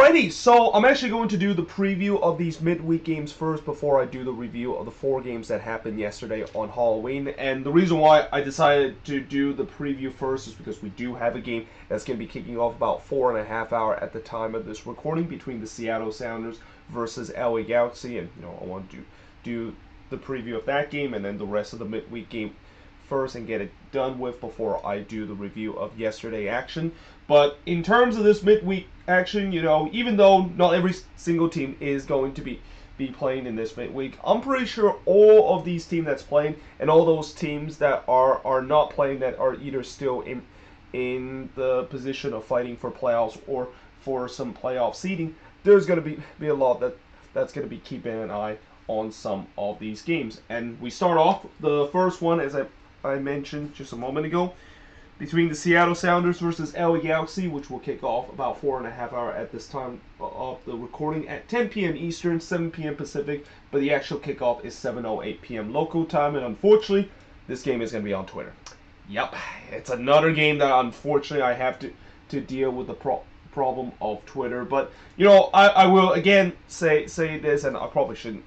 Alrighty, so I'm actually going to do the preview of these midweek games first before I do the review of the 4 games that happened yesterday on Halloween. And the reason why I decided to do the preview first is because we do have a game that's going to be kicking off about 4.5 hours at the time of this recording between the Seattle Sounders versus LA Galaxy. And, I want to do the preview of that game and then the rest of the midweek game first and get it done with before I do the review of yesterday action. But in terms of this midweek action, even though not every single team is going to be playing in this midweek, I'm pretty sure all of these teams that's playing and all those teams that are not playing, that are either still in the position of fighting for playoffs or for some playoff seeding, there's going to be a lot that's going to be keeping an eye on some of these games. And we start off the first one, as I mentioned just a moment ago, between the Seattle Sounders versus LA Galaxy, which will kick off about 4.5 hours at this time of the recording at 10 p.m. Eastern, 7 p.m. Pacific, but the actual kickoff is 7:08 p.m. local time, and unfortunately, this game is going to be on Twitter. Yep, it's another game that unfortunately I have to deal with the problem of Twitter, but I will again say this, and I probably shouldn't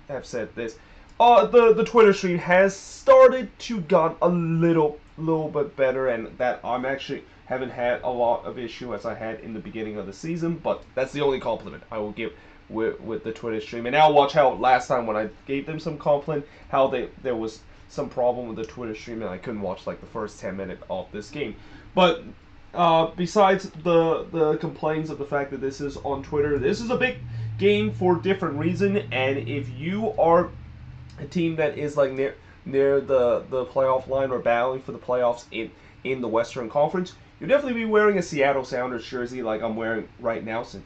have said this. The Twitter stream has started to get a little bit better, and that I'm actually haven't had a lot of issue as I had in the beginning of the season, but that's the only compliment I will give with the Twitter stream. And now watch how last time when I gave them some compliment, how there was some problem with the Twitter stream and I couldn't watch like the first 10 minutes of this game. But besides the complaints of the fact that this is on Twitter, this is a big game for different reason, and if you are a team that is like near the playoff line or battling for the playoffs in the Western Conference, you'll definitely be wearing a Seattle Sounders jersey like I'm wearing right now, since,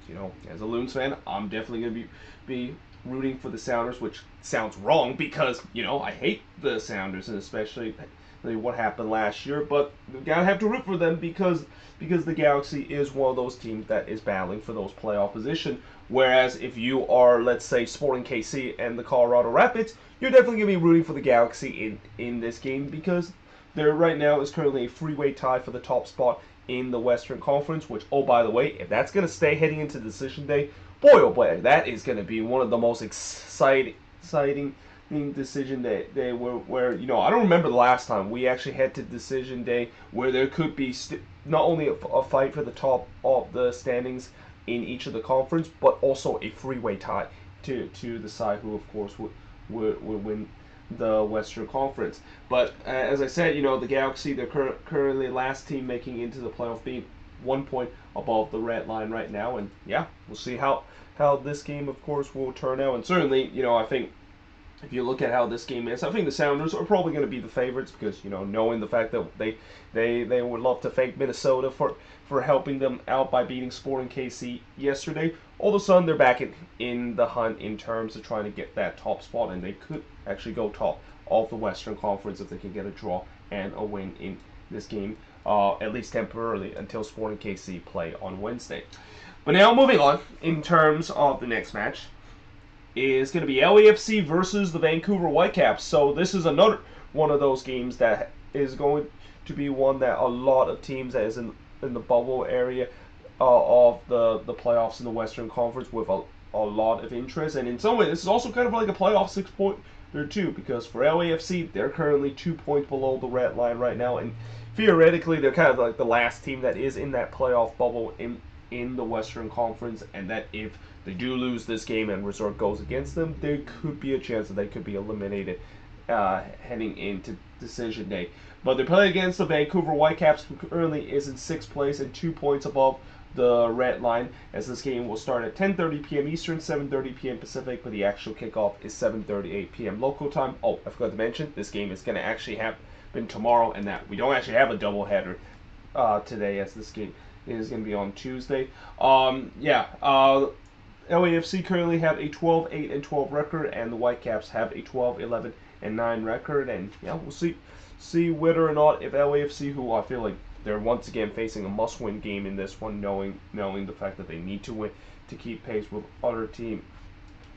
as a Loons fan, I'm definitely going to be rooting for the Sounders, which sounds wrong because, I hate the Sounders, and especially what happened last year, but we gotta have to root for them because the Galaxy is one of those teams that is battling for those playoff position. Whereas if you are, let's say, Sporting KC and the Colorado Rapids, you're definitely gonna be rooting for the Galaxy in this game because there right now is currently a freeway tie for the top spot in the Western Conference. Which, oh by the way, if that's gonna stay heading into decision day, boy oh boy, that is gonna be one of the most exciting decision day where I don't remember the last time we actually had to decision day where there could be not only a fight for the top of the standings in each of the conference, but also a freeway tie to decide who, of course, would win the Western Conference. But as I said, the Galaxy, they're currently last team making into the playoff, being 1 point above the red line right now. And yeah, we'll see how this game, of course, will turn out. And certainly, I think if you look at how this game is, I think the Sounders are probably going to be the favorites because, knowing the fact that they would love to thank Minnesota for helping them out by beating Sporting KC yesterday. All of a sudden, they're back in the hunt in terms of trying to get that top spot, and they could actually go top of the Western Conference if they can get a draw and a win in this game, at least temporarily, until Sporting KC play on Wednesday. But now, moving on, in terms of the next match, is going to be LAFC versus the Vancouver Whitecaps. So this is another one of those games that is going to be one that a lot of teams that is in the bubble area of the playoffs in the Western Conference with a lot of interest. And in some way, this is also kind of like a playoff 6-pointer too, because for LAFC, they're currently 2 points below the red line right now, and theoretically, they're kind of like the last team that is in that playoff bubble in the Western Conference, and that if they do lose this game and result goes against them, there could be a chance that they could be eliminated heading into decision day. But they're playing against the Vancouver Whitecaps, who currently is in 6th place and 2 points above the red line, as this game will start at 10:30 p.m. Eastern, 7:30 p.m. Pacific, but the actual kickoff is 7:38 p.m. local time. Oh, I forgot to mention, this game is going to actually happen tomorrow, and that we don't actually have a doubleheader today, as this game is going to be on Tuesday. LAFC currently have a 12-8-12 record, and the Whitecaps have a 12-11-9 record. And yeah, we'll see whether or not if LAFC, who I feel like they're once again facing a must-win game in this one, knowing the fact that they need to win to keep pace with other teams.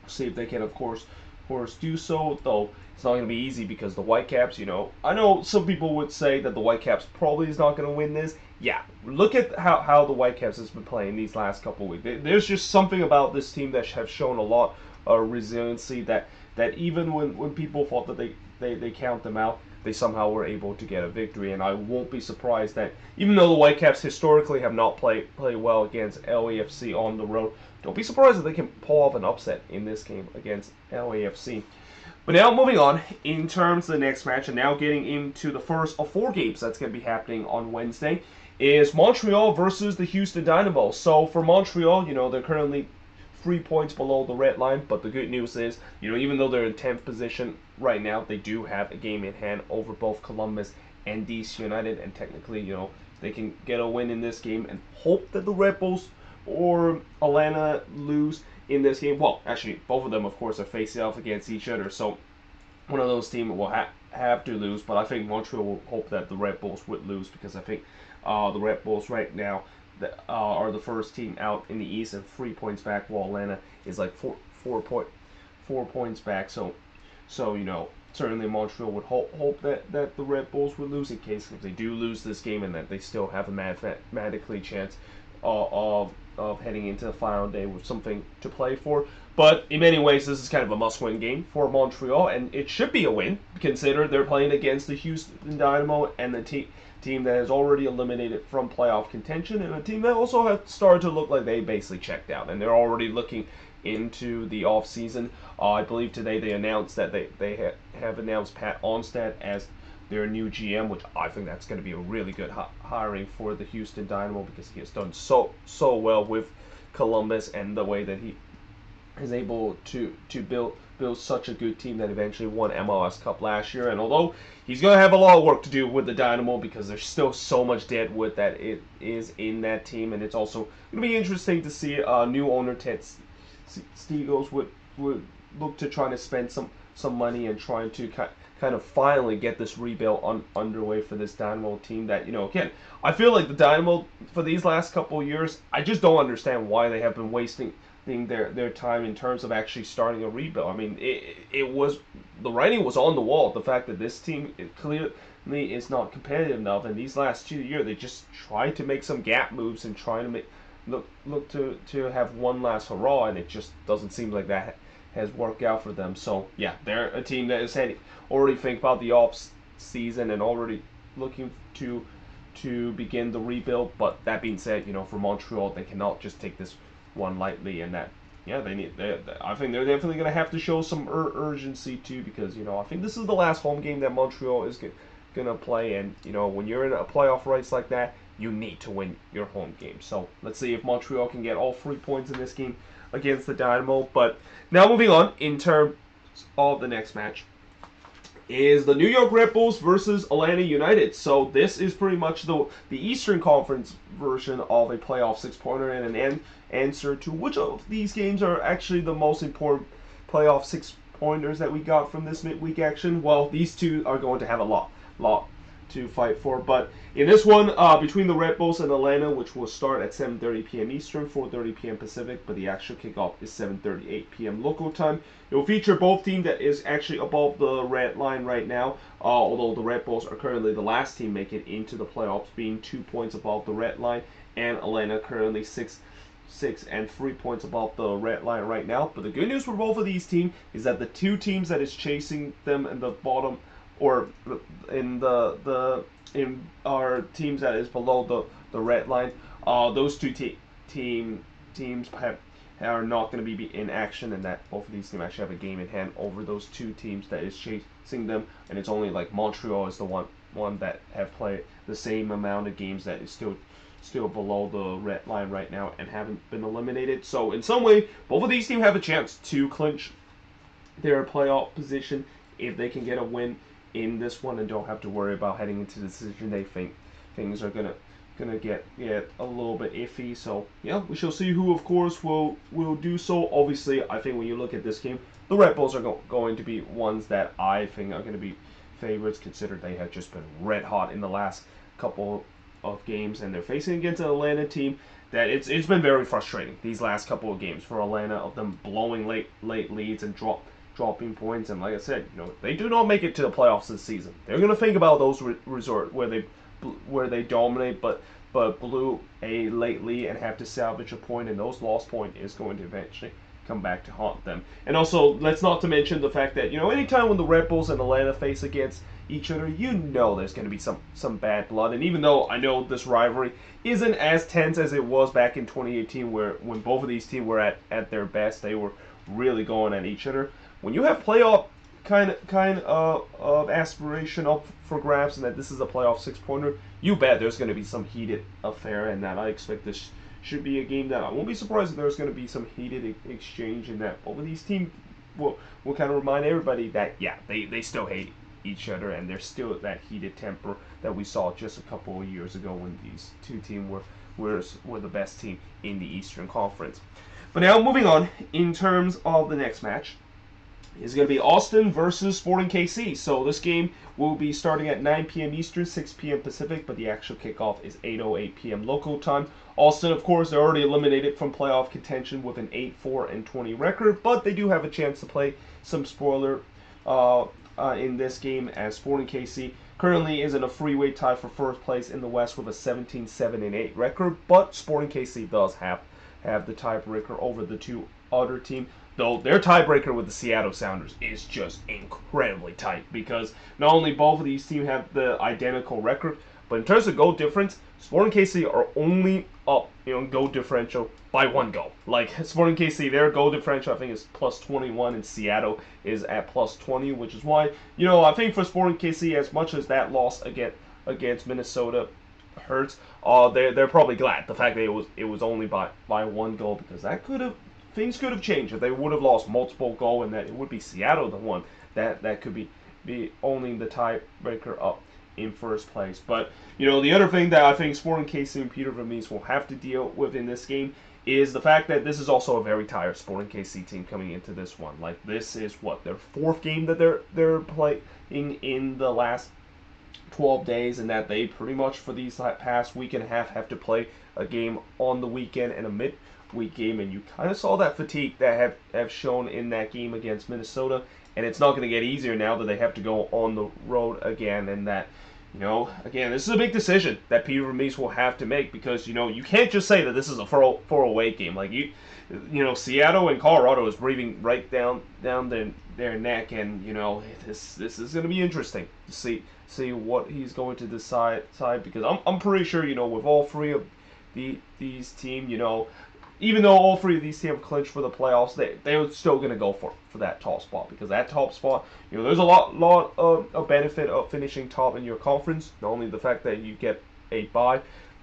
See if they can, of course, do so, though it's not going to be easy because the Whitecaps, I know some people would say that the Whitecaps probably is not going to win this. yeah, look at how the Whitecaps has been playing these last couple of weeks. There's just something about this team that have shown a lot of resiliency that even when people thought that they count them out, they somehow were able to get a victory. And I won't be surprised that even though the Whitecaps historically have not played well against LAFC on the road, don't be surprised that they can pull off an upset in this game against LAFC. But now moving on in terms of the next match, and now getting into the first of 4 games that's going to be happening on Wednesday, is Montreal versus the Houston Dynamo. So for Montreal, they're currently 3 points below the red line, but the good news is, even though they're in 10th position right now, they do have a game in hand over both Columbus and DC United, and technically, they can get a win in this game and hope that the Red Bulls or Atlanta lose in this game. Well, actually, both of them, of course, are facing off against each other, so one of those teams will have to lose, but I think Montreal will hope that the Red Bulls would lose, because I think the Red Bulls right now are the first team out in the East and 3 points back, while Atlanta is like 4 points back. So certainly Montreal would hope that the Red Bulls would lose, in case if they do lose this game, and that they still have a mathematically chance of heading into the final day with something to play for. But in many ways, this is kind of a must-win game for Montreal, and it should be a win, considering they're playing against the Houston Dynamo and the team that has already eliminated from playoff contention, and a team that also has started to look like they basically checked out, and they're already looking into the off season. I believe today they announced that they have announced Pat Onstad as their new GM, which I think that's going to be a really good hiring for the Houston Dynamo, because he has done so well with Columbus, and the way that he is able to build such a good team that eventually won MLS Cup last year. And although he's going to have a lot of work to do with the Dynamo, because there's still so much deadwood that it is in that team, and it's also going to be interesting to see new owner Ted Stegos would look to try to spend some money and trying to kind of finally get this rebuild underway for this Dynamo team that, again, I feel like the Dynamo for these last couple of years, I just don't understand why they have been wasting their time in terms of actually starting a rebuild. I mean, it was, the writing was on the wall. The fact that this team clearly is not competitive enough, and these last 2 years they just tried to make some gap moves and trying to look to have one last hurrah, and it just doesn't seem like that has worked out for them. So yeah, they're a team that has already think about the off season and already looking to begin the rebuild. But that being said, for Montreal, they cannot just take this one lightly, and that I think they're definitely going to have to show some urgency too, because I think this is the last home game that Montreal is going to play, and when you're in a playoff race like that, you need to win your home game. So let's see if Montreal can get all 3 points in this game against the Dynamo. But now moving on in terms of the next match is the New York Red Bulls versus Atlanta United. So this is pretty much the Eastern Conference version of a playoff 6-pointer, and an answer to which of these games are actually the most important playoff 6-pointers that we got from this midweek action. Well, these two are going to have a lot to fight for. But in this one, between the Red Bulls and Atlanta, which will start at 7:30 p.m. Eastern, 4:30 p.m. Pacific, but the actual kickoff is 7:38 p.m. local time. It will feature both teams that is actually above the red line right now, although the Red Bulls are currently the last team making it into the playoffs, being 2 points above the red line, and Atlanta currently 6 and 3 points above the red line right now. But the good news for both of these teams is that the two teams that is chasing them in the bottom, or in in our teams that is below the red line, those two teams are not going to be in action, and that both of these teams actually have a game in hand over those two teams that is chasing them, and it's only like Montreal is the one that have played the same amount of games that is still below the red line right now and haven't been eliminated. So in some way, both of these teams have a chance to clinch their playoff position if they can get a win in this one and don't have to worry about heading into the decision. They think things are gonna get a little bit iffy. So yeah, we shall see who, of course, will do so. Obviously, I think when you look at this game, the Red Bulls are going to be ones that I think are going to be favorites, considered they have just been red hot in the last couple of games, and they're facing against an Atlanta team that it's been very frustrating these last couple of games for Atlanta, of them blowing late leads and dropping points. And like I said, they do not make it to the playoffs this season. They're going to think about those resort where they dominate, but but blew a late lead and have to salvage a point, and those lost point is going to eventually come back to haunt them. And also, let's not to mention the fact that, anytime when the Red Bulls and Atlanta face against each other, there's going to be some bad blood. And even though I know this rivalry isn't as tense as it was back in 2018, when both of these teams were at their best, they were really going at each other. When you have playoff kind of aspiration up for grabs, and that this is a playoff 6-pointer, you bet there's going to be some heated affair, and that I expect this should be a game that I won't be surprised if there's going to be some heated exchange, and that both of these teams will kind of remind everybody that, yeah, they still hate each other, and there's still that heated temper that we saw just a couple of years ago when these two teams were the best team in the Eastern Conference. But now moving on, in terms of the next match, is going to be Austin versus Sporting KC. So this game will be starting at 9 p.m. Eastern, 6 p.m. Pacific, but the actual kickoff is 8:08 p.m. local time. Austin, of course, they're already eliminated from playoff contention with an 8-4-20 record, but they do have a chance to play some spoiler in this game, as Sporting KC currently is in a freeway tie for first place in the West with a 17-7-8 record, but Sporting KC does have the tiebreaker over the two other teams. Though their tiebreaker with the Seattle Sounders is just incredibly tight, because not only both of these teams have the identical record, but in terms of goal difference, Sporting KC are only up, goal differential by 1 goal. Like, Sporting KC, their goal differential I think is +21, and Seattle is at +20, which is why, I think for Sporting KC, as much as that loss against Minnesota hurts, they're probably glad the fact that it was only by 1 goal, because things could have changed if they would have lost multiple goals, and that it would be Seattle the one that could be owning the tiebreaker up in first place. But the other thing that I think Sporting KC and Peter Vermees will have to deal with in this game is the fact that this is also a very tired Sporting KC team coming into this one. Like, this is their 4th game that they're playing in the last 12 days, and that they pretty much for these past week and a half have to play a game on the weekend and a midweek game, and you kind of saw that fatigue that have shown in that game against Minnesota, and it's not going to get easier now that they have to go on the road again, and that, again, this is a big decision that Peter Vermees will have to make, because, you can't just say that this is a 4-away game. Like, Seattle and Colorado is breathing right down their neck, and, this is going to be interesting to see what he's going to decide, because I'm pretty sure, with all three of these teams, even though all three of these teams have clinched for the playoffs, they're still going to go for that top spot, because that top spot, there's a lot of benefit of finishing top in your conference. Not only the fact that you get a bye,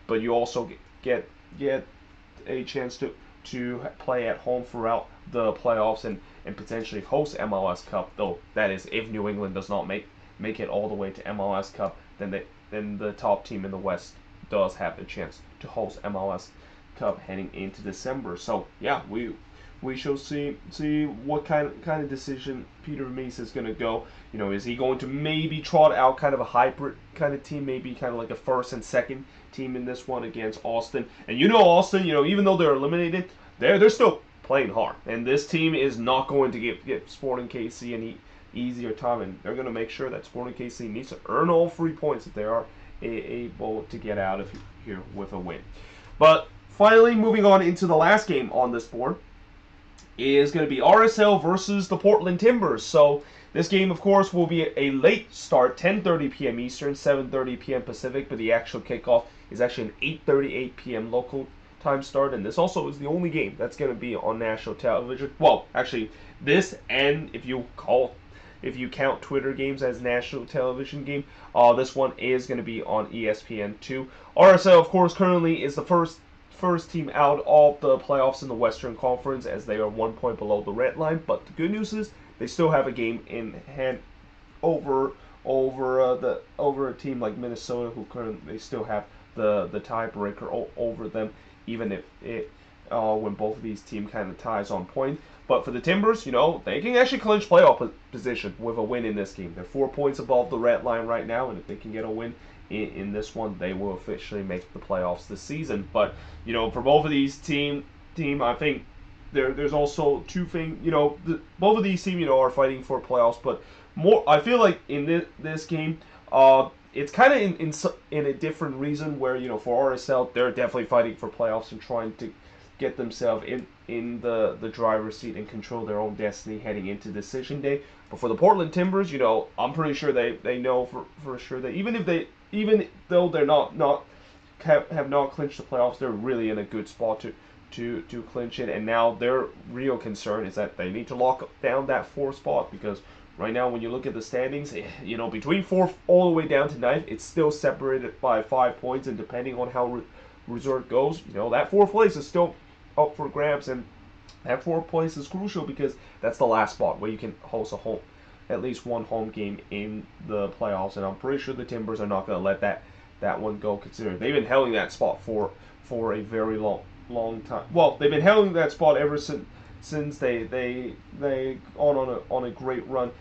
but you also get a chance to play at home throughout the playoffs and potentially host MLS Cup. Though that is, if New England does not make it all the way to MLS Cup, then the top team in the West does have a chance to host MLS Cup heading into December. So yeah, we shall see what kind of decision Peter Vermees is going to go. Is he going to maybe trot out kind of a hybrid kind of team, maybe kind of like a first and second team in this one against Austin? And Austin, even though they're eliminated, they're still playing hard, and this team is not going to give Sporting KC any easier time, and they're going to make sure that Sporting KC needs to earn all 3 points if they are able to get out of here with a win. But finally, moving on into the last game on this board is going to be RSL versus the Portland Timbers. So this game, of course, will be a late start, 10:30 p.m. Eastern, 7:30 p.m. Pacific, but the actual kickoff is actually an 8:38 p.m. local time start, and this also is the only game that's going to be on national television. Well, actually, this, and if you count Twitter games as national television game, this one is going to be on ESPN2. RSL, of course, currently is the first team out of the playoffs in the Western Conference, as they are 1 point below the red line. But the good news is they still have a game in hand over a team like Minnesota, who currently still have the tiebreaker over them, even if when both of these teams kind of ties on point. But for the Timbers, they can actually clinch playoff position with a win in this game. They're 4 points above the red line right now, and if they can get a win in this one, they will officially make the playoffs this season. But for both of these team, I think there's also two things. Both of these teams, are fighting for playoffs, but more. I feel like in this game, it's kind of in a different reason where, for RSL, they're definitely fighting for playoffs and trying to get themselves in the driver's seat and control their own destiny heading into decision day. But for the Portland Timbers, I'm pretty sure they know for sure that even though they're not have not clinched the playoffs, they're really in a good spot to clinch it. And now their real concern is that they need to lock down that fourth spot, because right now, when you look at the standings, between fourth all the way down to ninth, it's still separated by 5 points, and depending on how resort goes, that fourth place is still up for grabs, and that fourth place is crucial because that's the last spot where you can host at least one home game in the playoffs, and I'm pretty sure the Timbers are not going to let that one go, considering they've been holding that spot for a very long time. Well, they've been holding that spot ever since they on a great run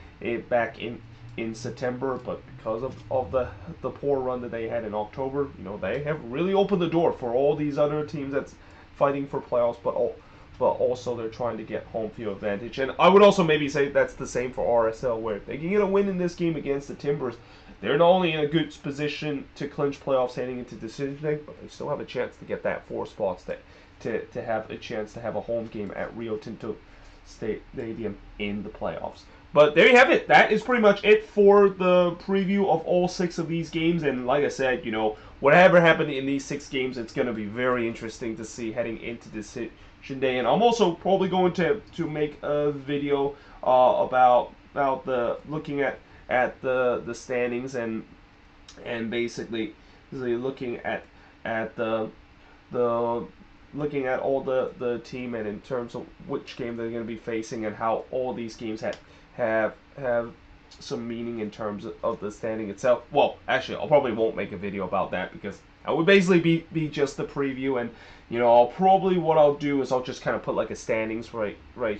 back in September, but because of the poor run that they had in October, they have really opened the door for all these other teams that's fighting for playoffs, but also they're trying to get home field advantage. And I would also maybe say that's the same for RSL, where if they can get a win in this game against the Timbers, they're not only in a good position to clinch playoffs heading into decision day, but they still have a chance to get that 4 spots to have a chance to have a home game at Rio Tinto Stadium in the playoffs. But there you have it. That is pretty much it for the preview of all 6 of these games. And like I said, whatever happened in these 6 games, it's going to be very interesting to see heading into decision day. And I'm also probably going to make a video about the looking at the standings and basically looking at the looking at all the team, and in terms of which game they're going to be facing, and how all these games have some meaning in terms of the standing itself. Well, actually, I probably won't make a video about that, because that would basically be just the preview. And what I'll do is I'll just kind of put like a standings right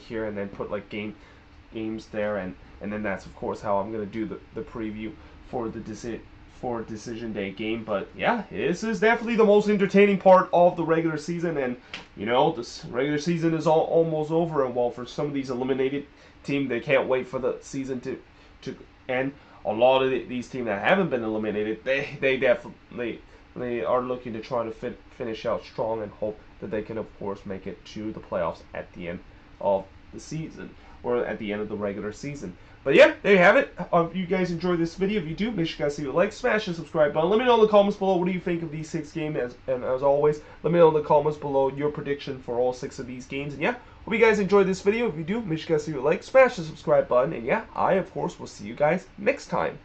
here, and then put like games there, and then that's of course how I'm going to do the preview for the decision day game. But yeah, this is definitely the most entertaining part of the regular season, and this regular season is almost over, and while for some of these eliminated team, they can't wait for the season to end. A lot of these teams that haven't been eliminated, they definitely are looking to try to finish out strong and hope that they can of course make it to the playoffs at the end of the season, or at the end of the regular season. But yeah, there you have it. If you guys enjoyed this video, if you do, make sure you guys leave a like, smash the subscribe button. Let me know in the comments below what do you think of these 6 games, and as always, let me know in the comments below your prediction for all 6 of these games. And yeah, hope you guys enjoyed this video. If you do, make sure you guys leave a like, smash the subscribe button, and yeah, I of course will see you guys next time.